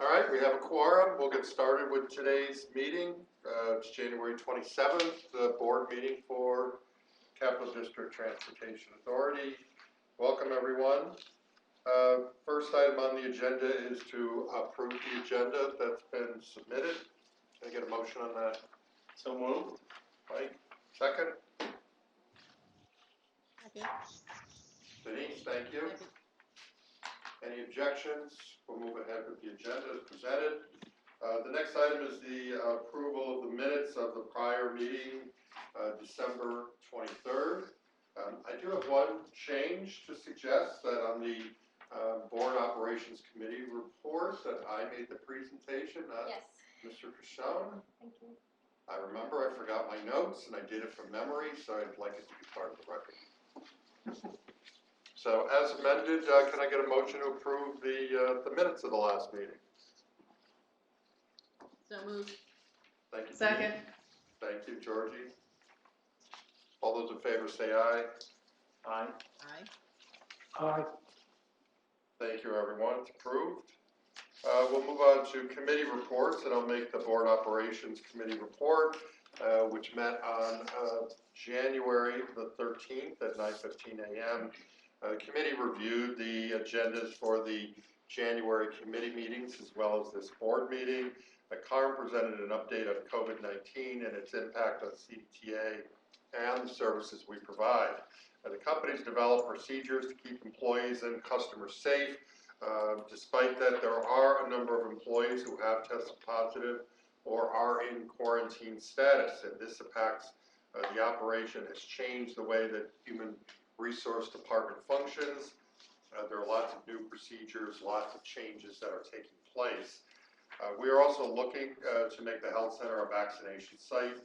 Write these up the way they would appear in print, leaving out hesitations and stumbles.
All right, we have a quorum. We'll get started with today's meeting. It's January 27th, the board meeting for Capital District Transportation Authority. Welcome, everyone. First item on the agenda is to approve the agenda that's been submitted. Can I get a motion on that? So moved. Mike, second. Okay. Denise, thank you. Any objections? We'll move ahead with the agenda as presented. The next item is the approval of the minutes of the prior meeting, December 23rd. I do have one change to suggest, that on the Board Operations Committee report that I made the presentation, not Yes. Mr. Cashone. Thank you. I remember I forgot my notes and I did it from memory, so I'd like it to be part of the record. So as amended, can I get a motion to approve the minutes of the last meeting? So moved. Thank you. Second. Denise. Thank you, Georgie. All those in favor say aye. Aye. Aye. Aye. Thank you, everyone. It's approved. We'll move on to committee reports, and I'll make the Board Operations Committee report, which met on January the 13th at 9:15 a.m. The committee reviewed the agendas for the January committee meetings as well as this board meeting. Carm presented an update on COVID-19 and its impact on CDTA and the services we provide. The company's developed procedures to keep employees and customers safe. Despite that, there are a number of employees who have tested positive or are in quarantine status, and this impacts the operation has changed the way that human resource department functions. There are lots of new procedures, lots of changes that are taking place. We are also looking to make the health center a vaccination site.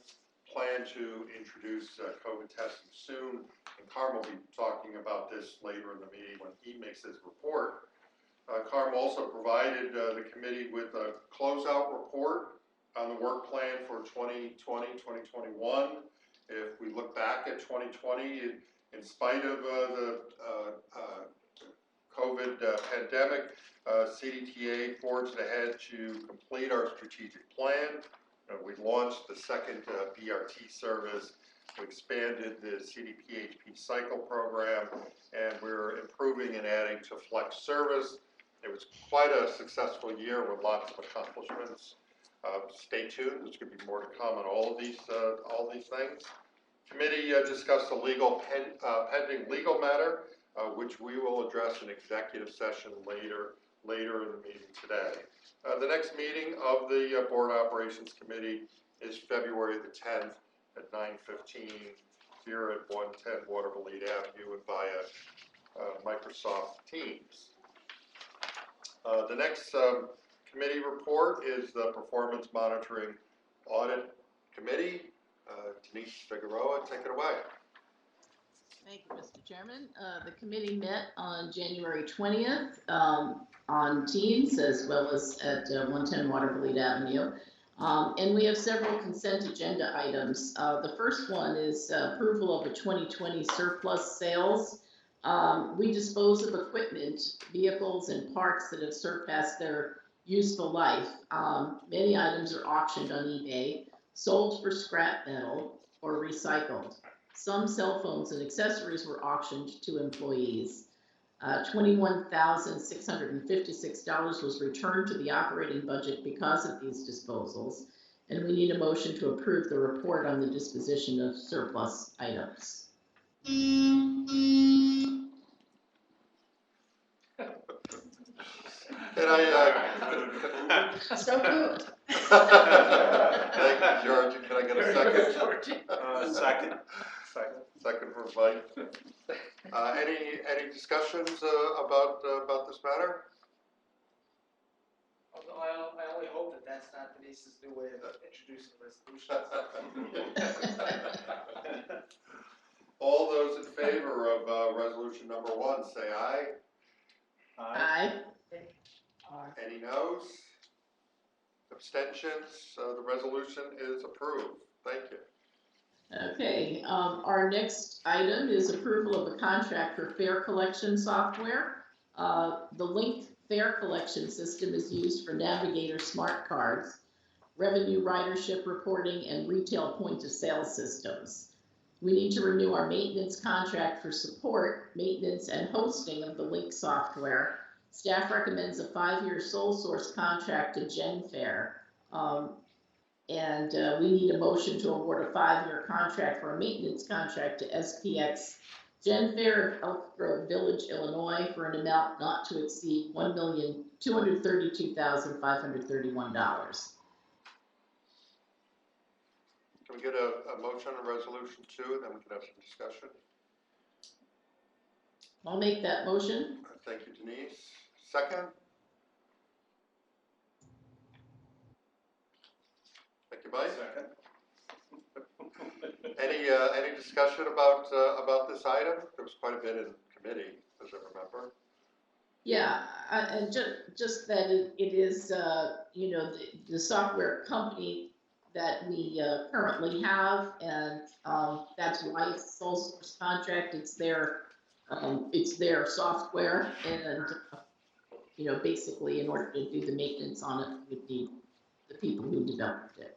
Plan to introduce COVID testing soon, and Carm will be talking about this later in the meeting when he makes his report. Carm also provided the committee with a closeout report on the work plan for 2020-2021. If we look back at 2020, in spite of the COVID pandemic, CDTA forged ahead to complete our strategic plan. We launched the second BRT service. We expanded the CDPHP cycle program, and we're improving and adding to flex service. It was quite a successful year with lots of accomplishments. Stay tuned. There's going to be more to come on all these things. Committee discussed a pending legal matter, which we will address in executive session later in the meeting today. The next meeting of the Board Operations Committee is February the 10th at 9:15 here at 110 Waterville Avenue and via Microsoft Teams. The next committee report is the Performance Monitoring Audit Committee. Denise Figueroa, take it away. Thank you, Mr. Chairman. The committee met on January 20th on Teams as well as at 110 Waterville Avenue. And we have several consent agenda items. The first one is approval of a 2020 surplus sales. We dispose of equipment, vehicles, and parts that have surpassed their useful life. Many items are auctioned on eBay, sold for scrap metal, or recycled. Some cell phones and accessories were auctioned to employees. $21,656 was returned to the operating budget because of these disposals, and we need a motion to approve the report on the disposition of surplus items. Can I? So moved. Thank you, George. Can I get a second? Second. Second for Mike. Any discussions about this matter? Although I only hope that that's not Denise's new way of introducing resolutions. All those in favor of resolution number 1, say aye. Aye. Any noes? Abstentions? The resolution is approved. Thank you. Okay, our next item is approval of a contract for fare collection software. The link fare collection system is used for Navigator smart cards, revenue ridership reporting, and retail point-of-sale systems. We need to renew our maintenance contract for support, maintenance, and hosting of the Link software. Staff recommends a 5-year sole source contract to GenFair. We need a motion to award a 5-year contract for a maintenance contract to SPX GenFair of Elk Grove Village, Illinois, for an amount not to exceed $1,232,531. Can we get a motion on resolution 2, and then we can have some discussion? I'll make that motion. Thank you, Denise. Second? Thank you, Mike. Second. Any discussion about this item? There was quite a bit in committee, as I remember. Yeah, and just that it is, the software company that we currently have, and that's why it's a sole source contract. It's their software, and basically, in order to do the maintenance on it, we need the people who developed it.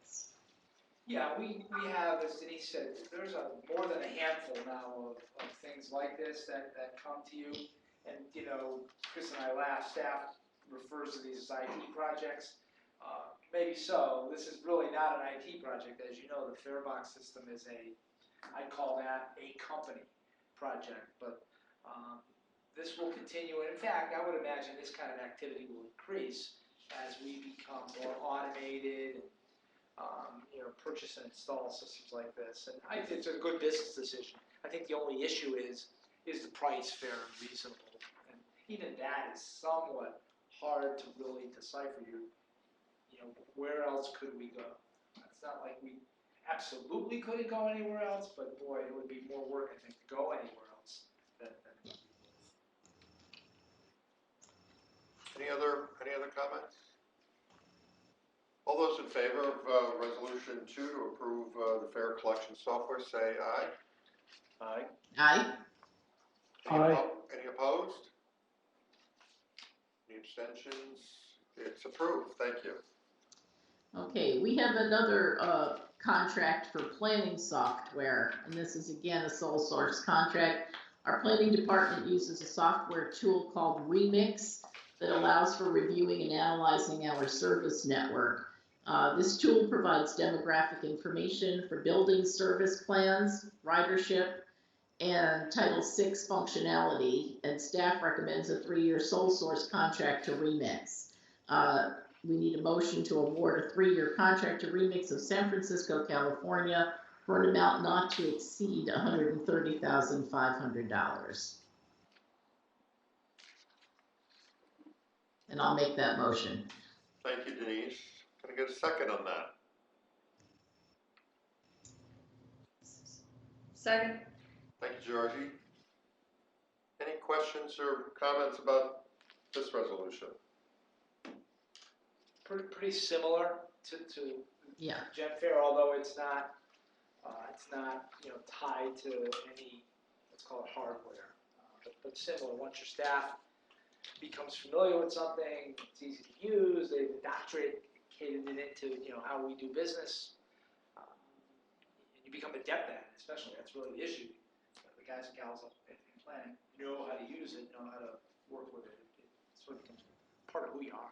Yeah, we have, as Denise said, there's more than a handful now of things like this that come to you. And, Chris and I laugh, staff refers to these as IT projects. Maybe so. This is really not an IT project. As you know, the Farebox system is I'd call that a company project. But this will continue. And in fact, I would imagine this kind of activity will increase as we become more automated, purchase and install systems like this. And I think it's a good business decision. I think the only issue is the price fair and reasonable? And even that is somewhat hard to really decipher. Where else could we go? It's not like we absolutely couldn't go anywhere else, but boy, it would be more work, I think, to go anywhere else than Any other comments? All those in favor of resolution 2 to approve the fare collection software, say aye. Aye. Aye. Any opposed? Any abstentions? It's approved. Thank you. Okay, we have another contract for planning software, and this is again a sole source contract. Our planning department uses a software tool called Remix that allows for reviewing and analyzing our service network. This tool provides demographic information for building service plans, ridership, and Title VI functionality, and staff recommends a 3-year sole source contract to Remix. We need a motion to award a 3-year contract to Remix of San Francisco, California, for an amount not to exceed $130,500. And I'll make that motion. Thank you, Denise. Can I get a second on that? Second. Thank you, Georgie. Any questions or comments about this resolution? pretty similar to Yeah. GenFair, although it's not tied to any, let's call it hardware, but similar. Once your staff becomes familiar with something, it's easy to use. They've indoctrinated it into how we do business. You become adept at it, especially. That's really the issue. The guys and gals in planning know how to use it, know how to work with it. It sort of becomes part of who you are.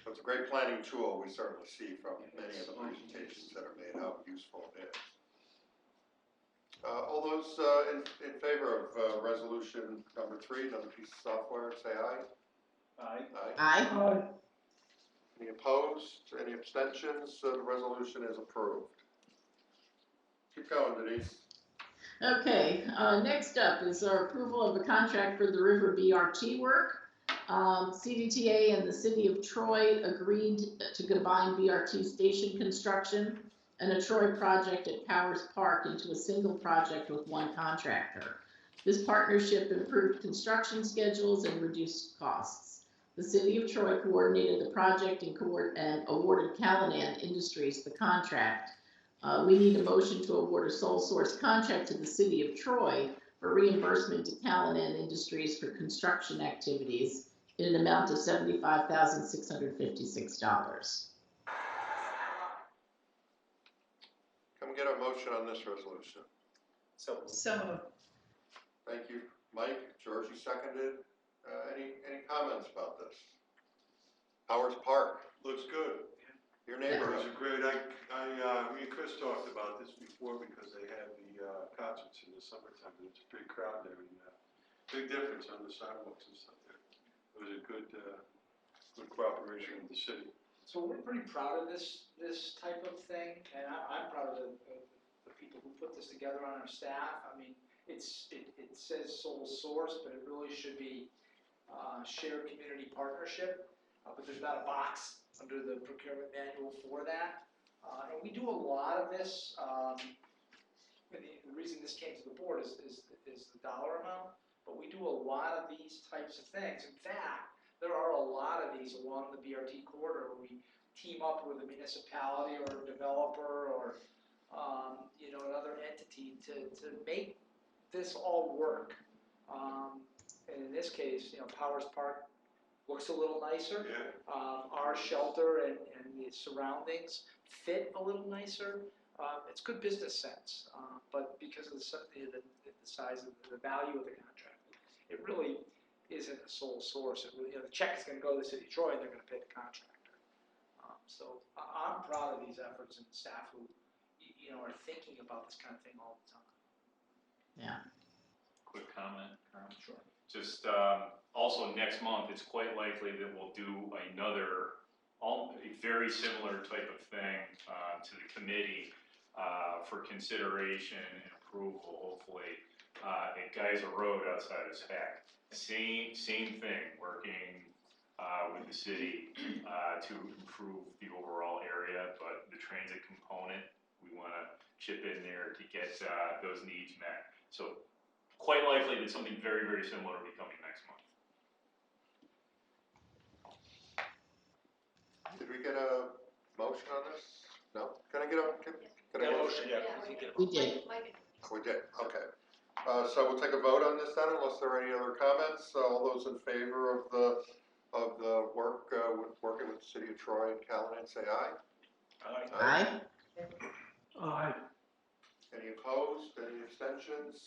It's a great planning tool. We certainly see from many of the presentations that are made how useful it is. All those in favor of resolution number 3, another piece of software, say aye. Aye. Aye. Aye. Any opposed? Any abstentions? The resolution is approved. Keep going, Denise. Okay, next up is our approval of a contract for the River BRT work. CDTA and the City of Troy agreed to combine BRT station construction and a Troy project at Powers Park into a single project with one contractor. This partnership improved construction schedules and reduced costs. The City of Troy coordinated the project and awarded Callanan Industries the contract. We need a motion to award a sole source contract to the City of Troy for reimbursement to Callahan Industries for construction activities in an amount of $75,656. Can we get a motion on this resolution? So, Thank you, Mike. Georgie seconded. Any comments about this? Powers Park, Looks good. your It was neighborhood. a great, me and Chris talked about this before because they have the concerts in the summertime, and it's a big crowd there, and big difference on the sidewalks and stuff there. It was a good cooperation with the city. So we're pretty proud of this type of thing, and I'm proud of the people who put this together on our staff. I mean, it says sole source, but it really should be shared community partnership. But there's not a box under the procurement manual for that. And we do a lot of this. And the reason this came to the board is the dollar amount, but we do a lot of these types of things. In fact, there are a lot of these along the BRT corridor where we team up with a municipality or a developer or another entity to make this all work. And in this case, Powers Park looks a little nicer. Yeah. Our shelter and the surroundings fit a little nicer. It's good business sense, but because of the size of the value of the contract, it really isn't a sole source. It really, the check is going to go to the city of Troy, and they're going to pay the contractor. So I'm proud of these efforts and the staff who, are thinking about this kind of thing all the time. Yeah. Quick comment, Carl? Sure. Just, also next month, it's quite likely that we'll do a very similar type of thing, to the committee, for consideration and approval, hopefully, at Geyser Road outside of Spec. Same thing, working, with the city, to improve the overall area, but the transit component, we wanna chip in there to get, those needs met. So quite likely that something very, very similar will be coming next month. Did we get a motion on this? No? Can I get a motion? We did. We did, okay. So we'll take a vote on this then, unless there are any other comments. All those in favor of the work, working with the city of Troy and Callahan, say aye. Aye. Aye. Any opposed, any abstentions?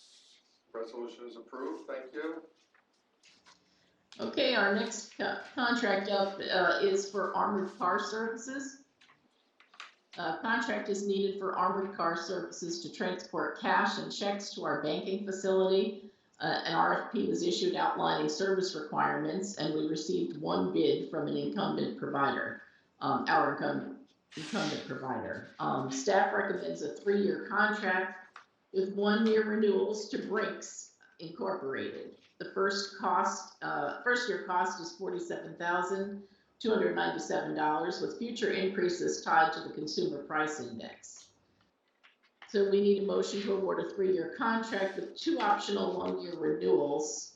Resolution is approved, thank you. Okay, our next contract up is for armored car services. Contract is needed for armored car services to transport cash and checks to our banking facility. An RFP was issued outlining service requirements, and we received one bid from an incumbent provider, our incumbent provider. Staff recommends a 3-year contract with 1-year renewals to Brinks Incorporated. The first year cost is $47,297, with future increases tied to the Consumer Price Index. So we need a motion to award a 3-year contract with 2 optional 1-year renewals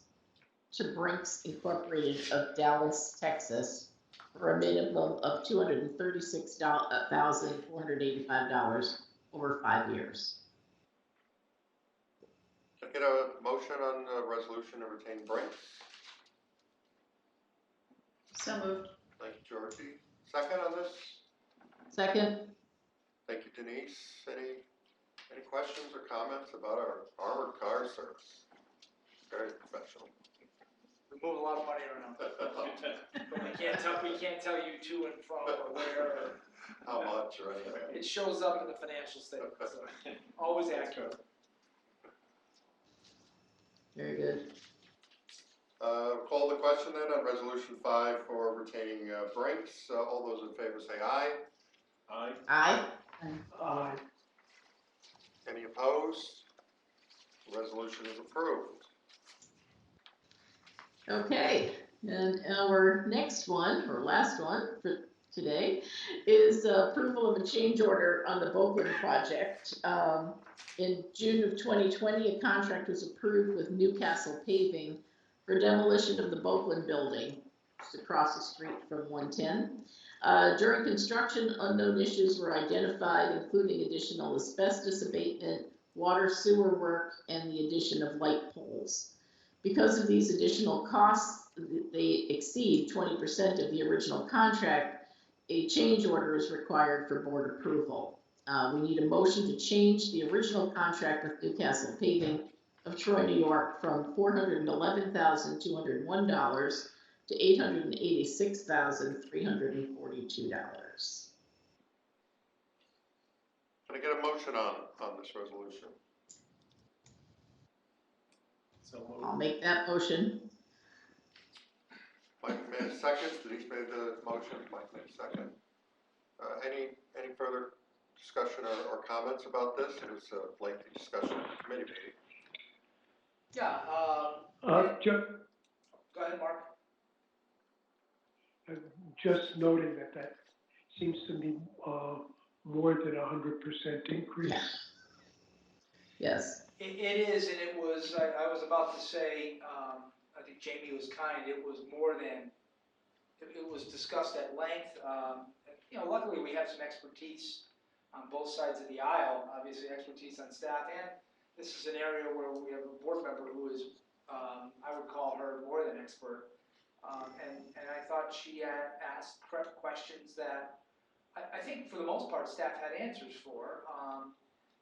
to Brinks Incorporated of Dallas, Texas, for a minimum of $236,485 over 5 years. Can I get a motion on the resolution to retain Brinks? So moved. Thank you, Georgie. Second on this? Second. Thank you, Denise. Any questions or comments about our armored car service? Very professional. We move a lot of money around, but we can't tell you to and from or where. Or, How much or anything? it shows up in the financial statement, so always accurate. Very good. Call the question then on resolution 5 for retaining Brinks. All those in favor say aye. aye. Aye. Aye. Any opposed? The resolution is approved. Okay, and our next one, or last one for today, is approval of a change order on the Bougain project. In June of 2020, a contract was approved with Newcastle Paving for demolition of the Bougain building, just across the street from 110. During construction, unknown issues were identified, including additional asbestos abatement, water sewer work, and the addition of light poles. Because of these additional costs, they exceed 20% of the original contract, a change order is required for board approval. We need a motion to change the original contract with Newcastle Paving of Troy, New York from $411,201 to $886,342. Can I get a motion on this resolution? So moved. I'll make that motion. Mike made a second, Denise made the motion, Mike made a second. Any further discussion or comments about this? It was a lengthy discussion at the committee meeting. Yeah, go ahead, Mark. Just noting that seems to be more than 100% increase. Yes. It is, and it was, I was about to say, I think Jamie was kind, it was more than, it was discussed at length. You know, luckily we have some expertise on both sides of the aisle, obviously expertise on staff, and this is an area where we have a board member who is, I would call her more than expert. And I thought she had asked correct questions that I think for the most part staff had answers for.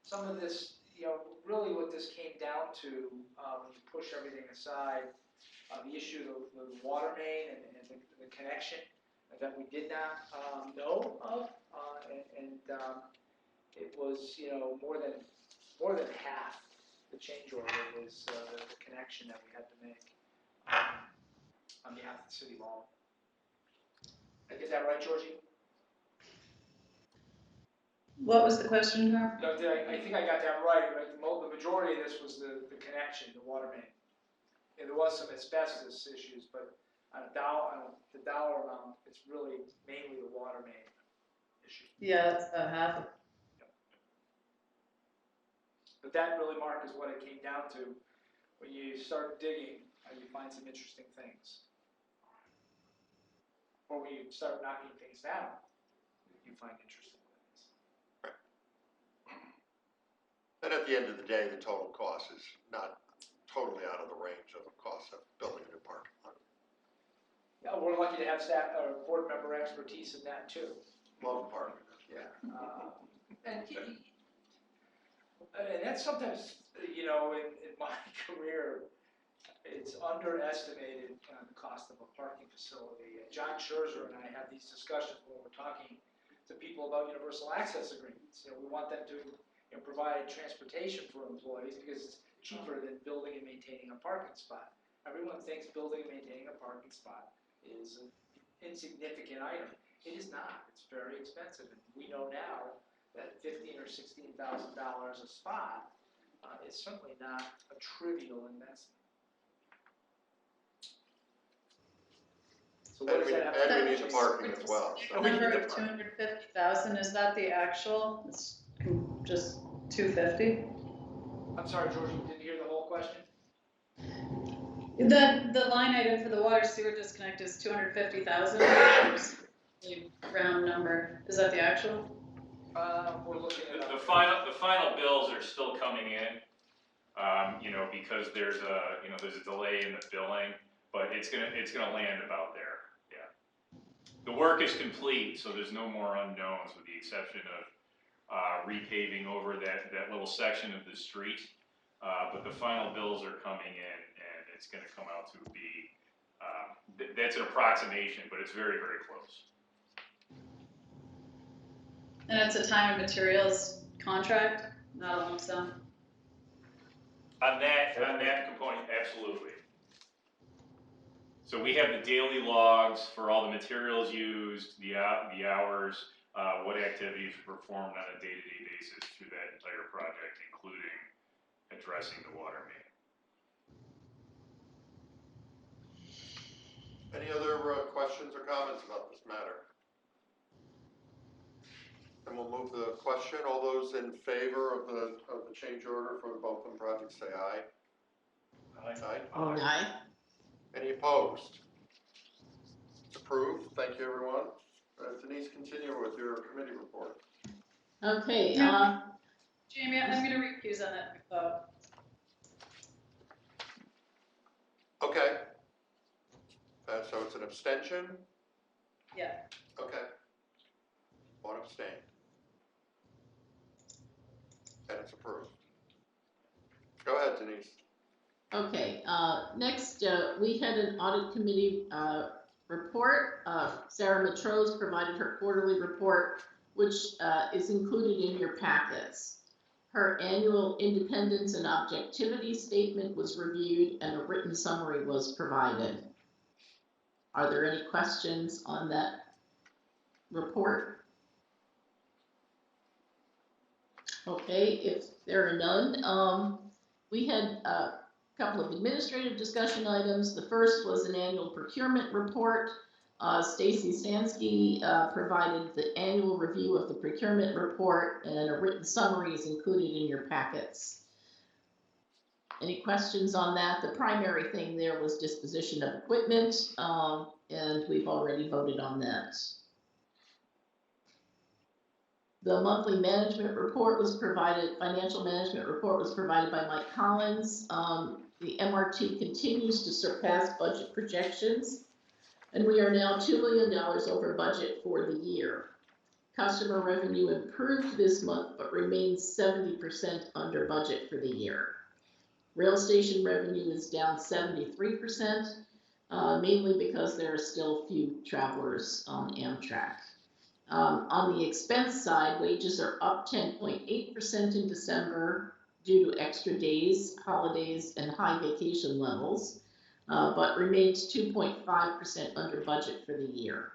Some of this, you know, really what this came down to, when you push everything aside, the issue of the water main and the connection that we did not know of, and it was, you know, more than half the change order was the connection that we had to make on behalf of the city hall. Did I get that right, Georgie? What was the question, Carl? No, I think I got that right. The majority of this was the connection, the water main. And there was some asbestos issues, but on the dollar amount, it's really mainly the water main issue. Yeah, it's about half of. But that really, Mark, is what it came down to. When you start digging, you find some interesting things. Or when you start knocking things down, you find interesting things. And at the end of the day, the total cost is not totally out of the range of the cost of building a new parking lot. Yeah, we're lucky to have staff or board member expertise in that too. Love parking. Yeah. And that's sometimes, you know, in my career, it's underestimated the cost of a parking facility. John Scherzer and I have these discussions when we're talking to people about universal access agreements. You know, we want them to, you know, provide transportation for employees because it's cheaper than building and maintaining a parking spot. Everyone thinks building and maintaining a parking spot is an insignificant item. It is not. It's very expensive, and we know now that $15,000 or $16,000 a spot is certainly not a trivial investment. So what does that have to And we need the parking as well. The So. number of 250,000, is that the actual? It's just 250? I'm sorry, George, you didn't hear the whole question? The line item for the water sewer disconnect is 250,000. Round number. Is that the actual? We're looking at The final bills are still coming in, you know, because there's a delay in the billing, but it's gonna land about there, yeah. The work is complete, so there's no more unknowns with the exception of repaving over that little section of the street. But the final bills are coming in, and it's gonna come out to be, that's an approximation, but it's very, very close. And it's a time and materials contract, not a lump sum? On that component, absolutely. So we have the daily logs for all the materials used, the hours, what activities were performed on a day-to-day basis through that entire project, including addressing the water main. Any other questions or comments about this matter? And we'll move the question. All those in favor of the change order for both of them projects, say aye. Aye. Aye. Any opposed? It's approved. Thank you, everyone. Denise, continue with your committee report. Okay, Jamie, I'm gonna recuse on that vote. Okay. So it's an abstention? Yeah. Okay. One abstain. And it's approved. Go ahead, Denise. Okay, next, we had an audit committee, report. Sarah Matrose provided her quarterly report, which, is included in your packets. Her annual independence and objectivity statement was reviewed and a written summary was provided. Are there any questions on that report? Okay, if there are none, we had a couple of administrative discussion items. The first was an annual procurement report. Stacy Sansky provided the annual review of the procurement report, and a written summary is included in your packets. Any questions on that? The primary thing there was disposition of equipment, and we've already voted on that. The monthly management report was provided, financial management report was provided by Mike Collins. The MRT continues to surpass budget projections, and we are now $2 million over budget for the year. Customer revenue improved this month, but remains 70% under budget for the year. Rail station revenue is down 73%, mainly because there are still few travelers on Amtrak. On the expense side, wages are up 10.8% in December due to extra days, holidays, and high vacation levels, but remains 2.5% under budget for the year.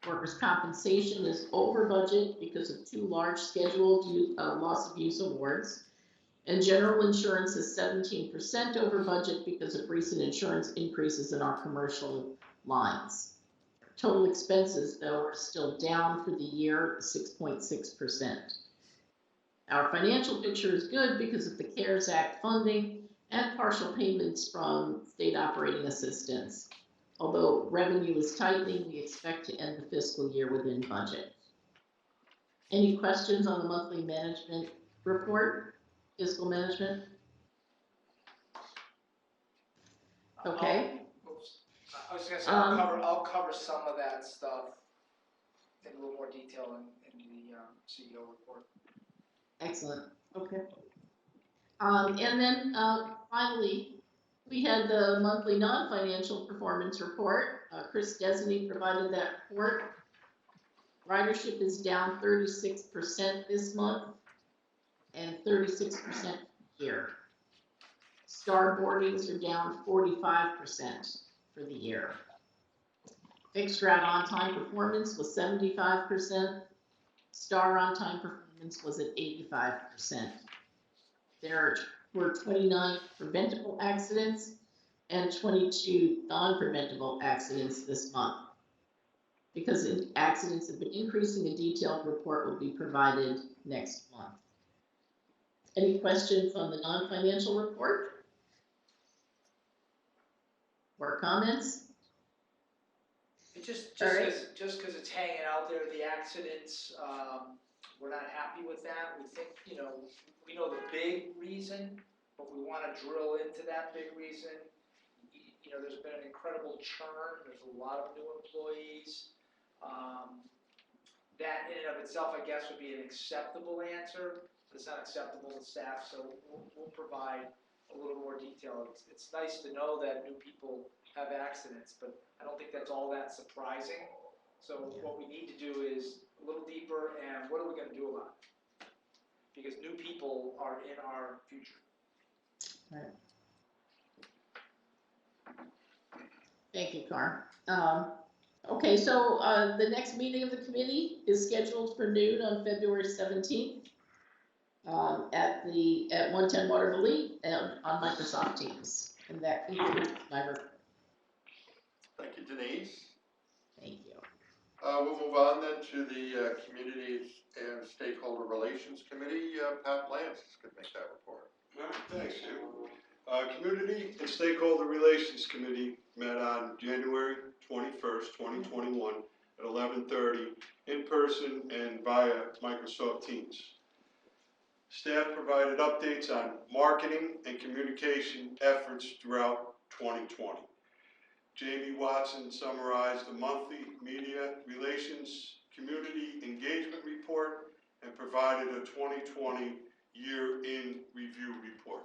Workers' compensation is over budget because of 2 large scheduled loss of use awards. And general insurance is 17% over budget because of recent insurance increases in our commercial lines. Total expenses, though, are still down for the year, 6.6%. Our financial picture is good because of the CARES Act funding and partial payments from state operating assistance. Although revenue is tightening, we expect to end the fiscal year within budget. Any questions on the monthly management report? Fiscal management? Okay. Oops. I was gonna say, I'll cover some of that stuff in a little more detail in the CEO report. Excellent. Okay. And then finally, we had the monthly non-financial performance report. Chris Desney provided that report. Ridership is down 36% this month and 36% year. Star boardings are down 45% for the year. Fixed route on-time performance was 75%. Star on-time performance was at 85%. There were 29 preventable accidents and 22 non-preventable accidents this month. Because accidents have been increasing, a detailed report will be provided next month. Any questions on the non-financial report? Or comments? It just Alright. because it's hanging out there, the accidents, we're not happy with that. We think, we know the big reason, but we want to drill into that big reason. There's been an incredible churn. There's a lot of new employees. That in and of itself, I guess, would be an acceptable answer. But it's not acceptable to staff, so we'll provide a little more detail. It's nice to know that new people have accidents, but I don't think that's all that surprising. So what we need to do is a little deeper, and what are we going to do about it? Because new people are in our future. Right. Thank you, Carr. Okay, so the next meeting of the committee is scheduled for noon on February 17th at 110 Waterville Lee on Microsoft Teams. And that concludes my report. Thank you, Denise. Thank you. We'll move on then to the Communities and Stakeholder Relations Committee. Pat Lance is going to make that report. All right, thanks, Jim. Community and Stakeholder Relations Committee met on January 21st, 2021 at 11:30 in person and via Microsoft Teams. Staff provided updates on marketing and communication efforts throughout 2020. Jamie Watson summarized the monthly media relations community engagement report and provided a 2020 year-in review report.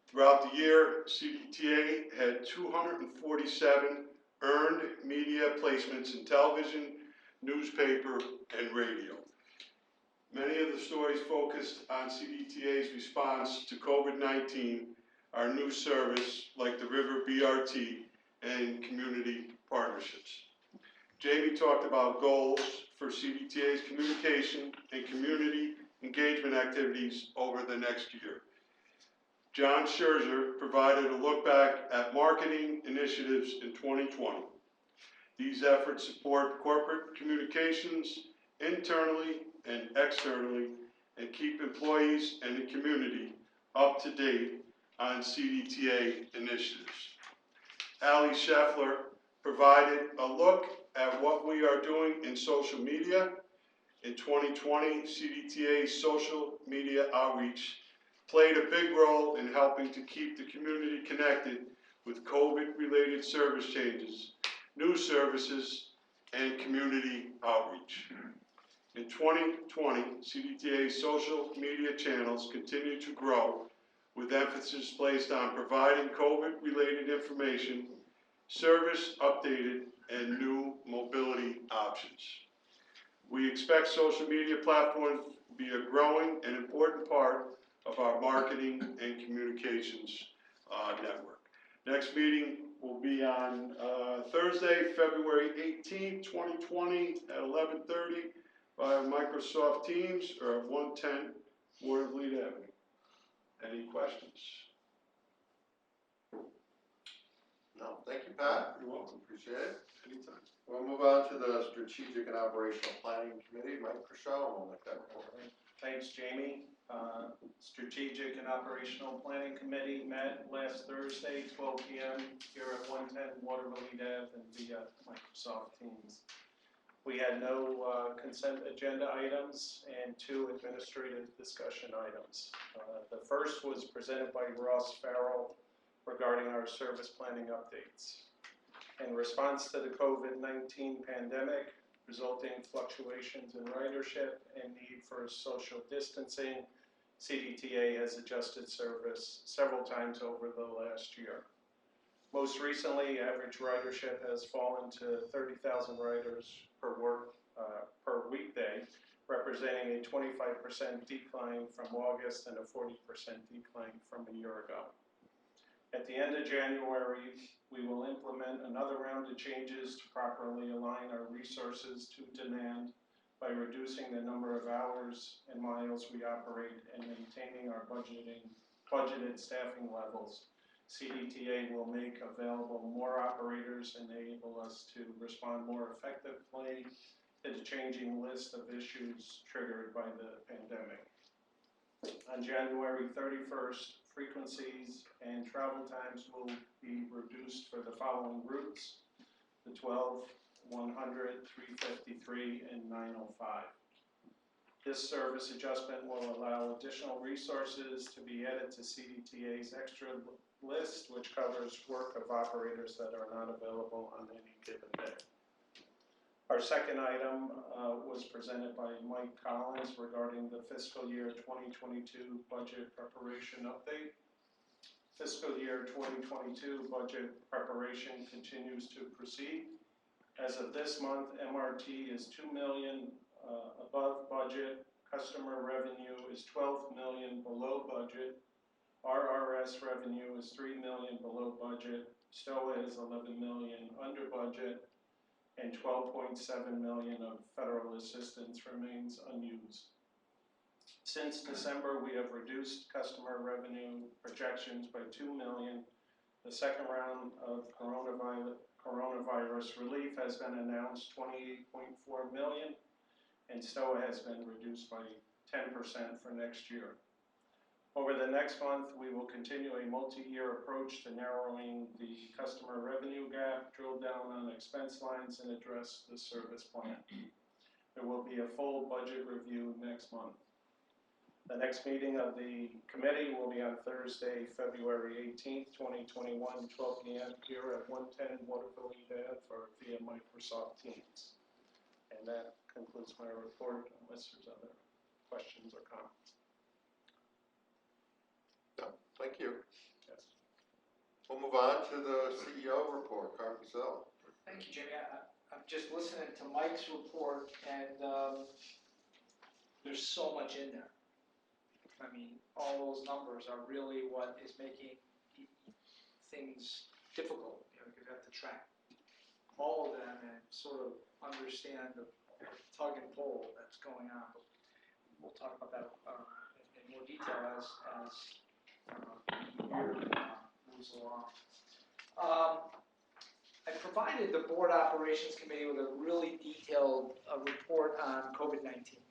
Throughout the year, CDTA had 247 earned media placements in television, newspaper, and radio. Many of the stories focused on CDTA's response to COVID-19, our new service like the River BRT, and community partnerships. Jamie talked about goals for CDTA's communication and community engagement activities over the next year. John Scherzer provided a look back at marketing initiatives in 2020. These efforts support corporate communications internally and externally and keep employees and the community up to date on CDTA initiatives. Ali Scheffler provided a look at what we are doing in social media. In 2020, CDTA's social media outreach played a big role in helping to keep the community connected with COVID-related service changes, new services, and community outreach. In 2020, CDTA's social media channels continue to grow, with emphasis placed on providing COVID-related information, service updated, and new mobility options. We expect social media platforms to be a growing and important part of our marketing and communications network. Next meeting will be on Thursday, February 18th, 2020 at 11:30 via Microsoft Teams or at 110 Watervliet Avenue. Any questions? No, thank you, Pat. You're welcome. Appreciate it. Anytime. We'll move on to the Strategic and Operational Planning Committee. Mike Crushell will make that report. Thanks, Jamie. Strategic and Operational Planning Committee met last Thursday, 12 p.m. here at 110 Watervliet Ave and via Microsoft Teams. We had no consent agenda items and 2 administrative discussion items. The first was presented by Ross Farrell regarding our service planning updates. In response to the COVID-19 pandemic, resulting fluctuations in ridership and need for social distancing, CDTA has adjusted service several times over the last year. Most recently, average ridership has fallen to 30,000 riders per weekday, representing a 25% decline from August and a 40% decline from a year ago. At the end of January, we will implement another round of changes to properly align our resources to demand by reducing the number of hours and miles we operate and maintaining our budgeted staffing levels. CDTA will make available more operators and enable us to respond more effectively to the changing list of issues triggered by the pandemic. On January 31st, frequencies and travel times will be reduced for the following routes: the 12, 100, 353, and 905. This service adjustment will allow additional resources to be added to CDTA's extra list, which covers work of operators that are not available on any given day. Our second item was presented by Mike Collins regarding the fiscal year 2022 budget preparation update. Fiscal year 2022 budget preparation continues to proceed. As of this month, MRT is $2 million above budget. Customer revenue is $12 million below budget. RRS revenue is $3 million below budget. STOA is $11 million under budget, and $12.7 million of federal assistance remains unused. Since December, we have reduced customer revenue projections by $2 million. The second round of coronavirus relief has been announced, $28.4 million, and STOA has been reduced by 10% for next year. Over the next month, we will continue a multi-year approach to narrowing the customer revenue gap, drill down on expense lines, and address the service plan. There will be a full budget review next month. The next meeting of the committee will be on Thursday, February 18th, 2021, 12 p.m. here at 110 Waterville Ave for via Microsoft Teams. And that concludes my report, unless there's other questions or comments. No, thank you. Yes. We'll move on to the CEO report, Carmen Zell. Thank you, Jamie. I'm just listening to Mike's report, and there's so much in there. I mean, all those numbers are really what is making things difficult, you know, because you have to track all of them and sort of understand the tug and pull that's going on. But we'll talk about that in more detail as the year moves along. I provided the Board Operations Committee with a really detailed report on COVID-19.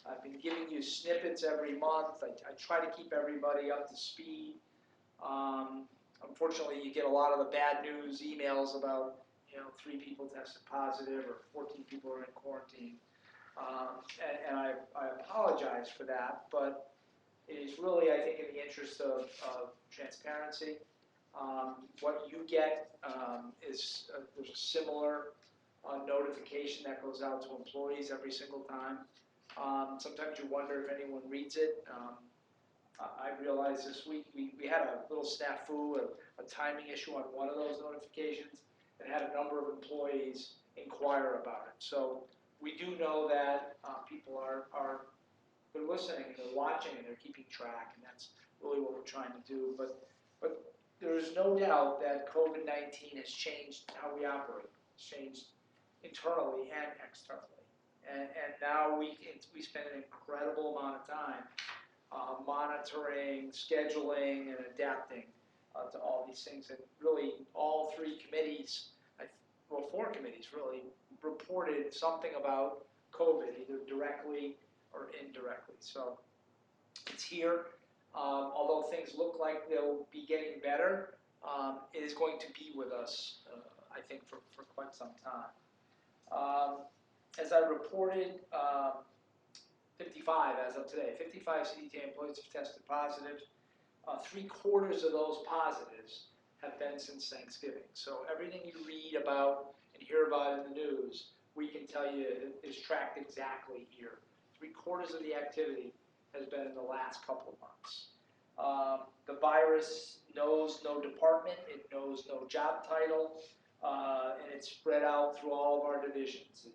I've been giving you snippets every month. I try to keep everybody up to speed. Unfortunately, you get a lot of the bad news emails about, 3 people tested positive or 14 people are in quarantine. And I apologize for that, but it is really, I think, in the interest of transparency. What you get is there's a similar notification that goes out to employees every single time. Sometimes you wonder if anyone reads it. I realized this week we had a little snafu, a timing issue on one of those notifications, and had a number of employees inquire about it. So we do know that people they're listening, and they're watching, and they're keeping track, and that's really what we're trying to do. But there is no doubt that COVID-19 has changed how we operate. It's changed internally and externally. And now we spend an incredible amount of time monitoring, scheduling, and adapting to all these things. And really, all 3 committees, 4 committees really, reported something about COVID, either directly or indirectly. So it's here. Although things look like they'll be getting better, it is going to be with us, I think, for quite some time. As I reported, 55 as of today, 55 CDTA employees have tested positive. 3/4 of those positives have been since Thanksgiving. So everything you read about and hear about in the news, we can tell you is tracked exactly here. 3/4 of the activity has been in the last couple of months. The virus knows no department, it knows no job title, and it's spread out through all of our divisions.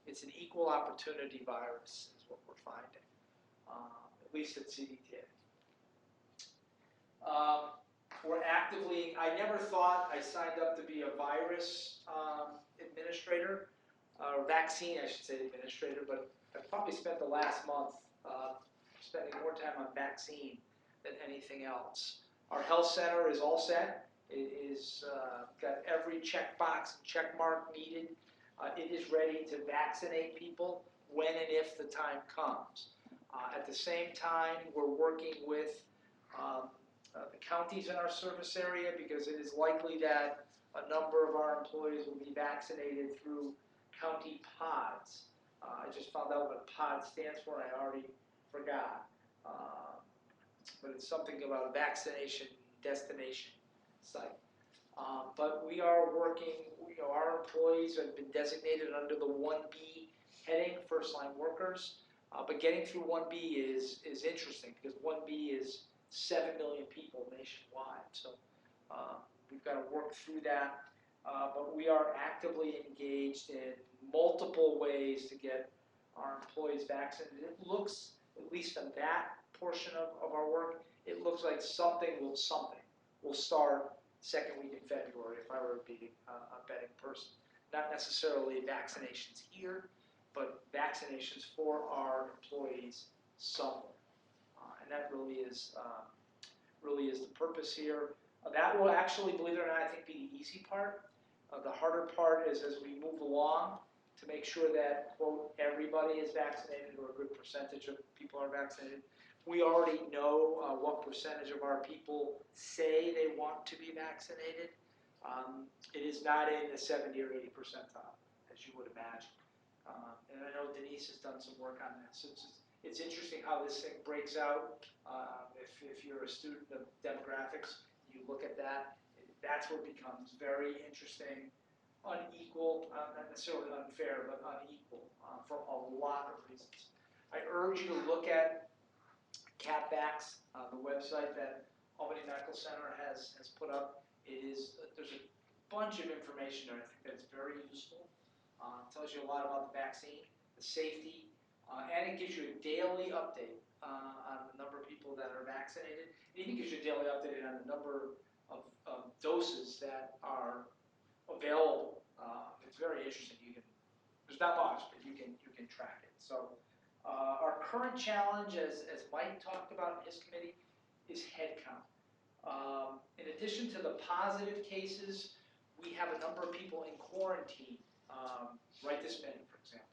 It's an equal opportunity virus, is what we're finding, at least at CDTA. We're actively, I never thought I signed up to be a virus administrator, or vaccine, I should say, administrator, but I've probably spent the last month spending more time on vaccine than anything else. Our health center is all set. It is got every checkbox and check mark needed. It is ready to vaccinate people when and if the time comes. At the same time, we're working with the counties in our service area because it is likely that a number of our employees will be vaccinated through county pods. I just found out what a pod stands for, I already forgot. But it's something about a vaccination destination site. But we are working, our employees have been designated under the 1B heading, first line workers. But getting through 1B is interesting because 1B is 7 million people nationwide. So we've got to work through that. But we are actively engaged in multiple ways to get our employees vaccinated. It looks, at least on that portion of our work, it looks like something will start second week in February if I were to be a betting person. Not necessarily vaccinations here, but vaccinations for our employees somewhere. And that really is the purpose here. That will actually, believe it or not, I think be the easy part. The harder part is as we move along to make sure that, quote, everybody is vaccinated or a good percentage of people are vaccinated. We already know what percentage of our people say they want to be vaccinated. It is not in the 70 or 80 percentile, as you would imagine. And I know Denise has done some work on this. It's interesting how this thing breaks out. If you're a student of demographics, you look at that, that's where it becomes very interesting, unequal, not necessarily unfair, but unequal for a lot of reasons. I urge you to look at CapBacks, the website that Albany Medical Center has put up. There's a bunch of information there. I think that's very useful. It tells you a lot about the vaccine, the safety, and it gives you a daily update on the number of people that are vaccinated. It even gives you a daily update on the number of doses that are available. It's very interesting. There's not much, but you can track it. So our current challenge, as Mike talked about in his committee, is headcount. In addition to the positive cases, we have a number of people in quarantine, right this minute, for example.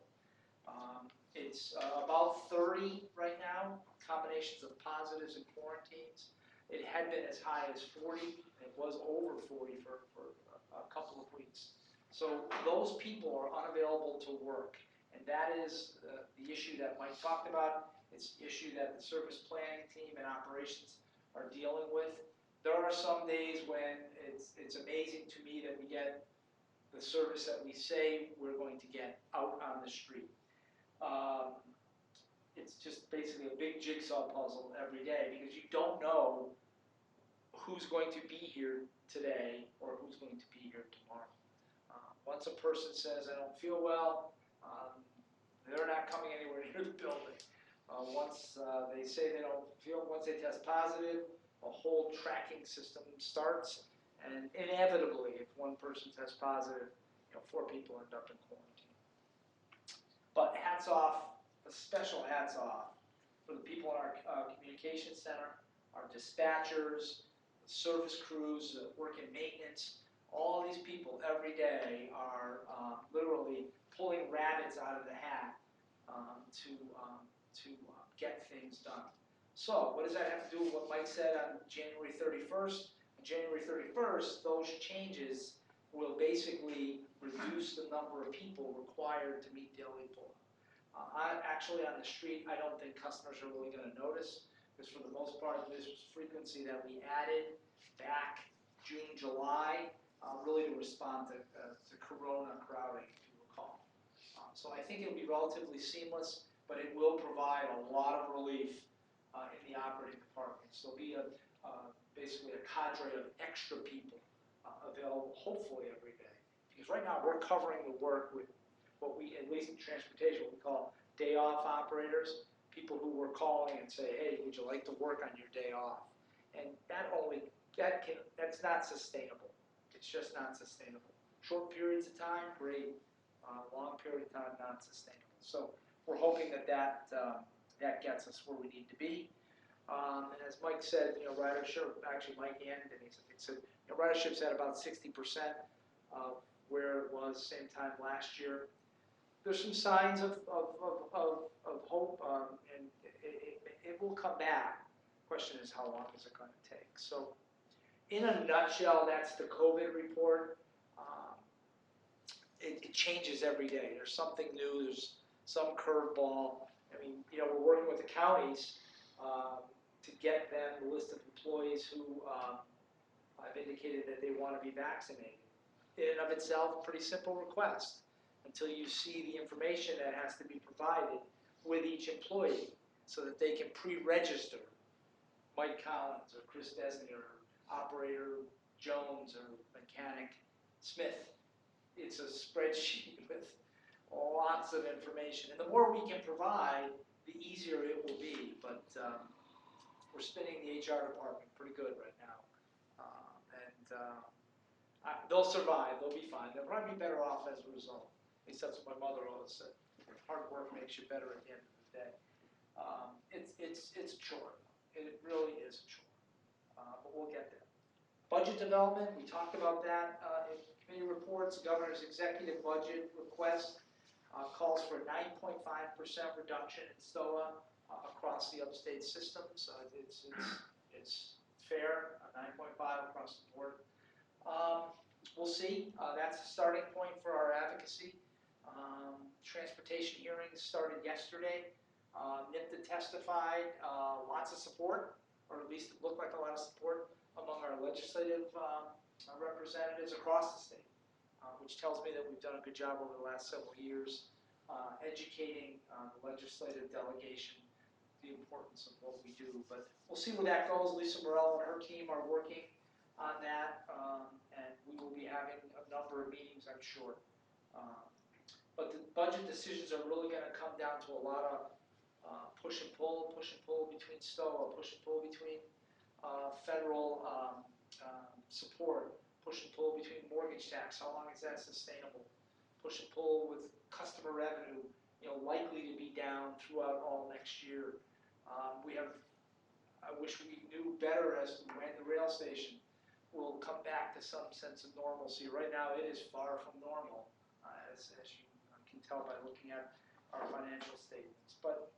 It's about 30 right now, combinations of positives and quarantines. It had been as high as 40, and it was over 40 for a couple of weeks. So those people are unavailable to work, and that is the issue that Mike talked about. It's the issue that the service planning team and operations are dealing with. There are some days when it's amazing to me that we get the service that we say we're going to get out on the street. It's just basically a big jigsaw puzzle every day because you don't know who's going to be here today or who's going to be here tomorrow. Once a person says, I don't feel well, they're not coming anywhere near the building. Once they say they don't feel, once they test positive, a whole tracking system starts, and inevitably, if one person tests positive, 4 people end up in quarantine. But hats off, a special hats off for the people in our communications center, our dispatchers, the service crews that work in maintenance. All these people every day are literally pulling rabbits out of the hat to get things done. So what does that have to do with what Mike said on January 31st? On January 31st, those changes will basically reduce the number of people required to meet daily pull. Actually, on the street, I don't think customers are really going to notice, because for the most part, this was frequency that we added back June, July, really to respond to corona crowding, if you recall. So I think it'll be relatively seamless, but it will provide a lot of relief in the operating departments. There'll be basically a cadre of extra people available, hopefully every day. Because right now we're covering the work with what we, at least in transportation, what we call day off operators, people who were calling and say, hey, would you like to work on your day off? And that's not sustainable. It's just not sustainable. Short periods of time, great. Long period of time, not sustainable. So we're hoping that gets us where we need to be. And as Mike said, ridership, actually Mike and Denise, I think said, ridership's at about 60% of where it was same time last year. There's some signs of hope, and it will come back. Question is, how long is it going to take? So in a nutshell, that's the COVID report. It changes every day. There's something new. There's some curveball. I mean, we're working with the counties to get them the list of employees who have indicated that they want to be vaccinated. In and of itself, pretty simple request until you see the information that has to be provided with each employee so that they can pre-register Mike Collins or Chris Desney or Operator Jones or Mechanic Smith. It's a spreadsheet with lots of information. And the more we can provide, the easier it will be. But we're spinning the HR department pretty good right now. They'll survive. They'll be fine. They'll probably be better off as a result. At least that's what my mother always said. Hard work makes you better at the end of the day. It's a chore. It really is a chore. But we'll get there. Budget development, we talked about that in committee reports. The governor's executive budget request calls for a 9.5% reduction in STOA across the upstate systems. It's fair, 9.5 across the board. We'll see. That's the starting point for our advocacy. Transportation hearings started yesterday. NIPTA testified, lots of support, or at least it looked like a lot of support among our legislative representatives across the state, which tells me that we've done a good job over the last several years educating the legislative delegation the importance of what we do. But we'll see where that goes. Lisa Morell and her team are working on that, and we will be having a number of meetings, I'm sure. But the budget decisions are really going to come down to a lot of push and pull between STOA, push and pull between federal support, push and pull between mortgage tax, how long is that sustainable, push and pull with customer revenue, likely to be down throughout all next year. I wish we knew better as to when the rail station will come back to some sense of normalcy. Right now, it is far from normal, as you can tell by looking at our financial statements. But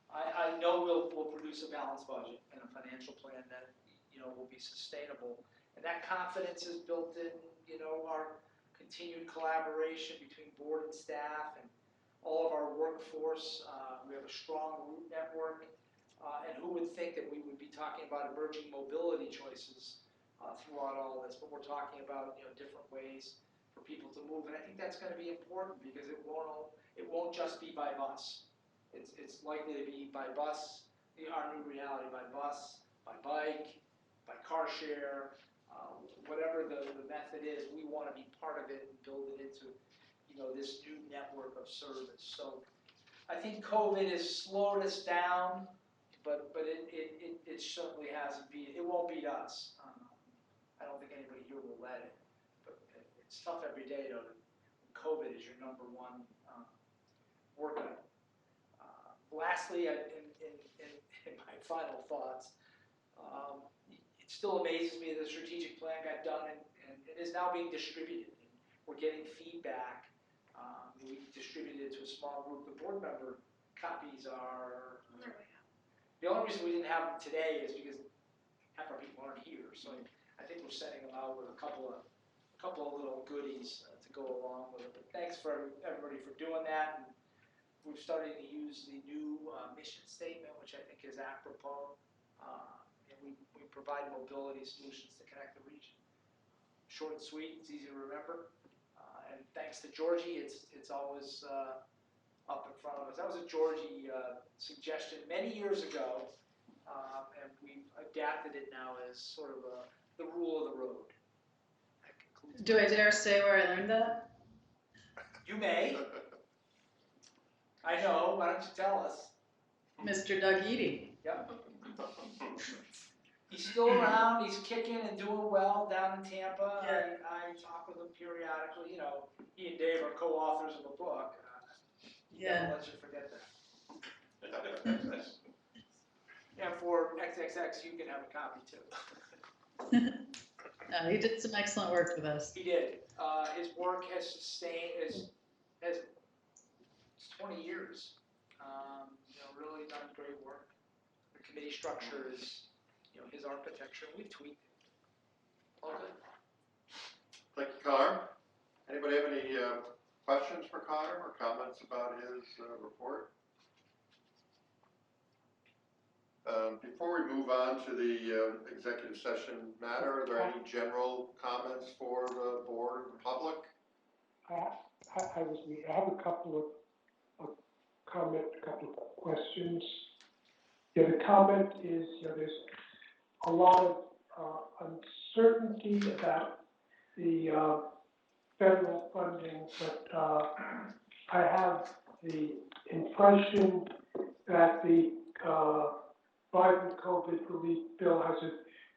I know we'll produce a balanced budget and a financial plan that will be sustainable, and that confidence is built in our continued collaboration between board and staff and all of our workforce. We have a strong route network, and who would think that we would be talking about emerging mobility choices throughout all this, but we're talking about different ways for people to move, and I think that's going to be important because it won't just be by bus. It's likely to be by bus, our new reality, by bus, by bike, by car share, whatever the method is. We want to be part of it and build it into this new network of service. So I think COVID has slowed us down, but it certainly hasn't beat. It won't beat us. I don't think anybody here will let it. But it's tough every day though. COVID is your number one work item. Lastly, in my final thoughts, it still amazes me that the strategic plan got done and it is now being distributed. And we're getting feedback. We distributed it to a small group. The board member copies are. The only reason we didn't have them today is because half our people aren't here. So I think we're sending them out with a couple of little goodies to go along with it. But thanks for everybody for doing that. And we're starting to use the new mission statement, which I think is apropos. And we provide mobility solutions to connect the region. Short and sweet, it's easy to remember. And thanks to Georgie, it's always up in front of us. That was a Georgie suggestion many years ago, and we've adapted it now as sort of the rule of the road. That concludes. Do I dare say where I learned that? You may. I know. Why don't you tell us? Mr. Doug Eady. Yep. He's still around. He's kicking and doing well down in Tampa. Yeah. I talk with him periodically. He and Dave are co-authors of a book. Yeah. Don't let you forget that. And for XXX, you can have a copy too. No, he did some excellent work with us. He did. His work has sustained, has 20 years. Really done great work. The committee structure is, his architecture. We've tweaked it. All good. Thank you, Connor. Anybody have any questions for Connor or comments about his report? Before we move on to the executive session matter, are there any general comments for the board and public? I have a couple of questions. Yeah, the comment is, there's a lot of uncertainty about the federal funding, but I have the impression that the Biden COVID relief bill has a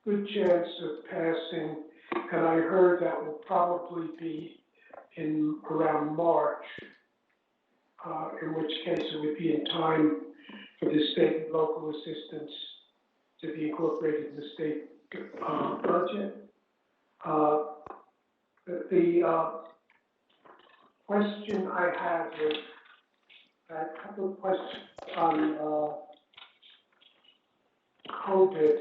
good chance of passing, and I heard that will probably be in around March, in which case it would be in time for the state and local assistance to be incorporated in the state budget. The question I had was, I had a couple of questions on COVID,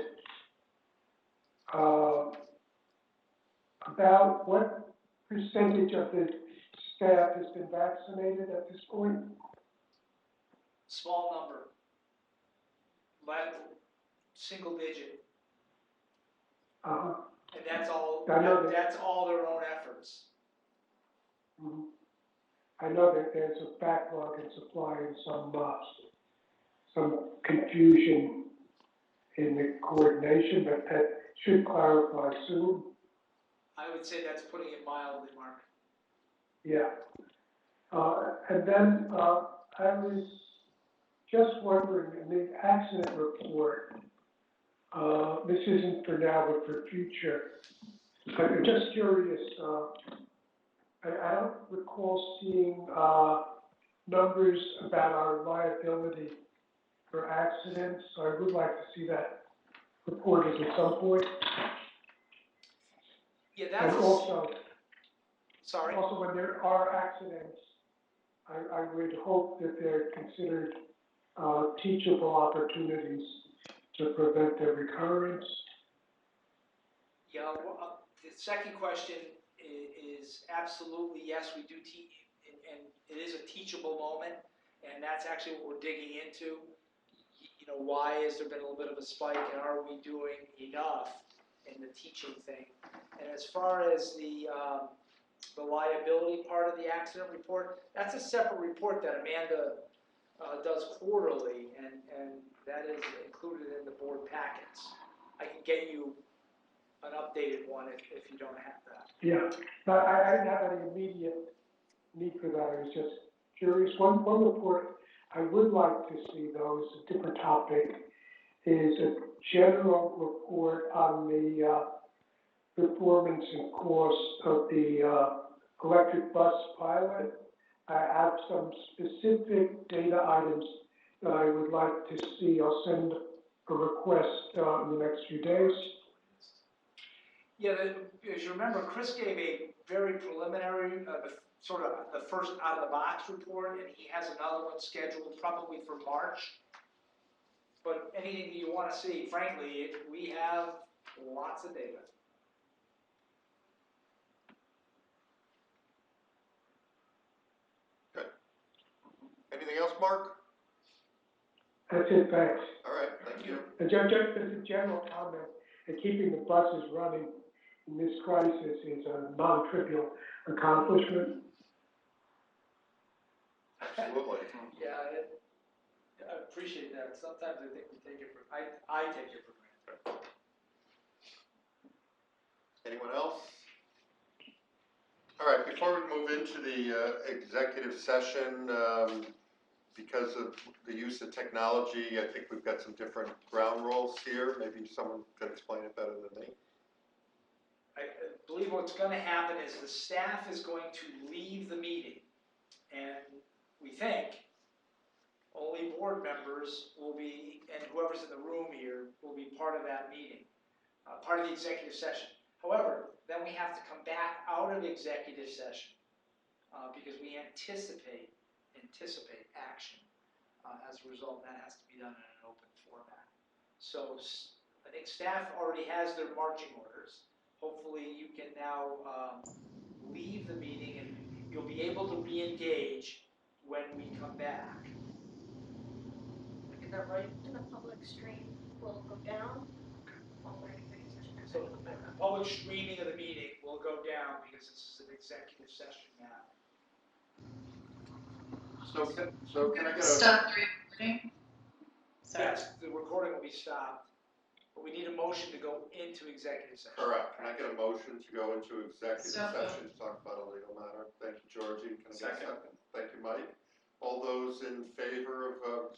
about what percentage of the staff has been vaccinated at this point? small number. Single digit, Uh-huh. and that's all, I know that. that's all their own efforts. Mhm. I know that there's a backlog in supply and some confusion in the coordination, but that should clarify soon. I would say that's putting it mildly, Mark. Yeah. And then, I was just wondering, in the accident report, this isn't for now, but for future, but I'm just curious, I don't recall seeing, numbers about our liability for accidents, so I would like to see that reported at some point. Yeah, And that's, also, sorry. also when there are accidents, I would hope that they're considered, teachable opportunities to prevent their recurrence. Yeah, well, the second question is absolutely, yes, we do teach, and it is a teachable moment, and that's actually what we're digging into. You know, why has there been a little bit of a spike, and are we doing enough in the teaching thing? And as far as the liability part of the accident report, that's a separate report that Amanda does quarterly, and that is included in the board packets. I can get you an updated one if you don't have that. Yeah, but I didn't have any immediate need for that, I was just curious. One report I would like to see, though, is a different topic, is a general report on the performance and cost of the electric bus pilot. I have some specific data items that I would like to see. I'll send a request in the next few days. Yeah, as you remember, Chris gave a very preliminary, sort of the first out-of-the-box report, and he has another one scheduled probably for March. But anything you want to see, frankly, we have lots of data. Good. Anything else, Mark? That's it, thanks. All right, thank you. And just as a general comment, that keeping the buses running in this crisis is a non-trivial accomplishment. Absolutely. Yeah, I appreciate that. Sometimes I think we take it for, I take it for granted. Anyone else? All right, before we move into the executive session, because of the use of technology, I think we've got some different ground rules here. Maybe someone could explain it better than me. I believe what's going to happen is the staff is going to leave the meeting, and we think only board members will be, and whoever's in the room here will be part of that meeting, part of the executive session. However, then we have to come back out of executive session because we anticipate action. As a result, that has to be done in an open format. So I think staff already has their marching orders. Hopefully you can now leave the meeting and you'll be able to re-engage when we come back. Did I get that right? And the public stream will go down while we're in executive session. So the public streaming of the meeting will go down because this is an executive session now. So can I get a... Stop the recording. Sorry. Yes, the recording will be stopped, but we need a motion to go into executive session. Correct. Can I get a motion to go into executive So session to talk about a legal matter? Thank you, Georgie. Can I get a second? Thank you, Mike. All those in favor of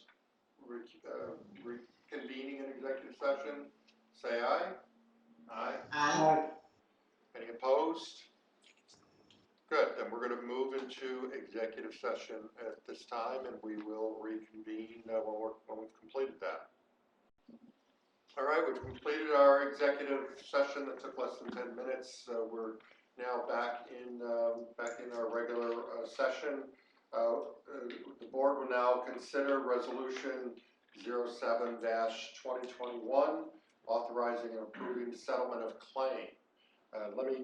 reconvening an executive session, say aye. Aye. Aye. Any opposed? Good, then we're going to move into executive session at this time, and we will reconvene when we've completed that. All right, we've completed our executive session that took less than 10 minutes. We're now back in our regular session. The board will now consider resolution 07-2021, authorizing and approving settlement of claim. Let me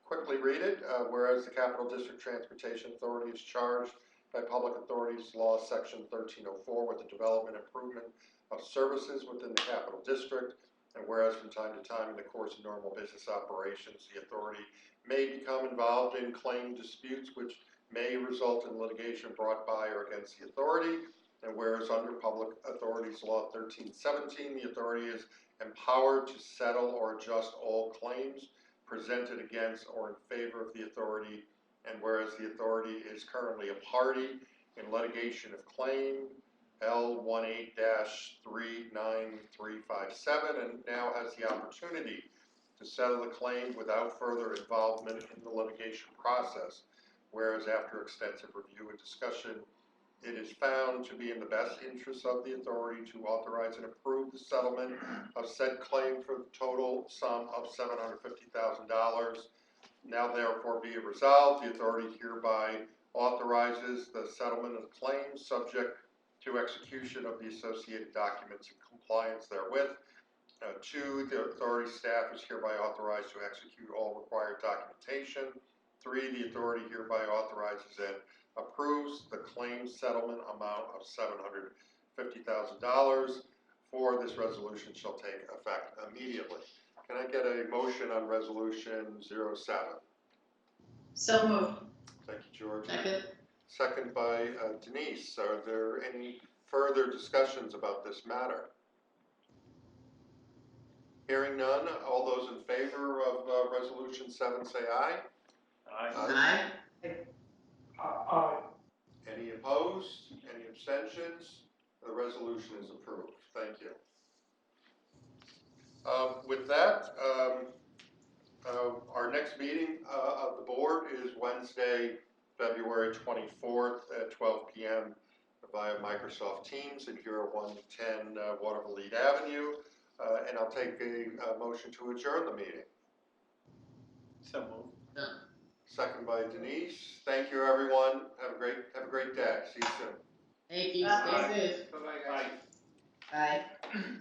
quickly read it. Whereas the Capital District Transportation Authority is charged by Public Authorities Law, Section 1304, with the development improvement of services within the Capital District. And whereas from time to time in the course of normal business operations, the authority may become involved in claim disputes which may result in litigation brought by or against the authority. And whereas under Public Authorities Law 1317, the authority is empowered to settle or adjust all claims presented against or in favor of the authority. And whereas the authority is currently a party in litigation of claim L18-39357 and now has the opportunity to settle the claim without further involvement in the litigation process. Whereas after extensive review and discussion, it is found to be in the best interest of the authority to authorize and approve the settlement of said claim for the total sum of $750,000. Now therefore be it resolved, the authority hereby authorizes the settlement of the claim subject to execution of the associated documents in compliance therewith. 2, the authority staff is hereby authorized to execute all required documentation. 3, the authority hereby authorizes and approves the claim settlement amount of $750,000. 4, this resolution shall take effect immediately. Can I get a motion on resolution 07? So moved. Thank you, George. Second. Second by Denise. Are there any further discussions about this matter? Hearing none, all those in favor of resolution 7 say aye. Aye. Aye. Any opposed? Any abstentions? The resolution is approved. Thank you. With that, our next meeting of the board is Wednesday, February 24th at 12 p.m. via Microsoft Teams and here at 110 Waterville Avenue. And I'll take a motion to adjourn the meeting. So moved. Second by Denise. Thank you, everyone. Have a great day. See you soon. Thank you, Bye. stay safe. Bye-bye, guys. Bye.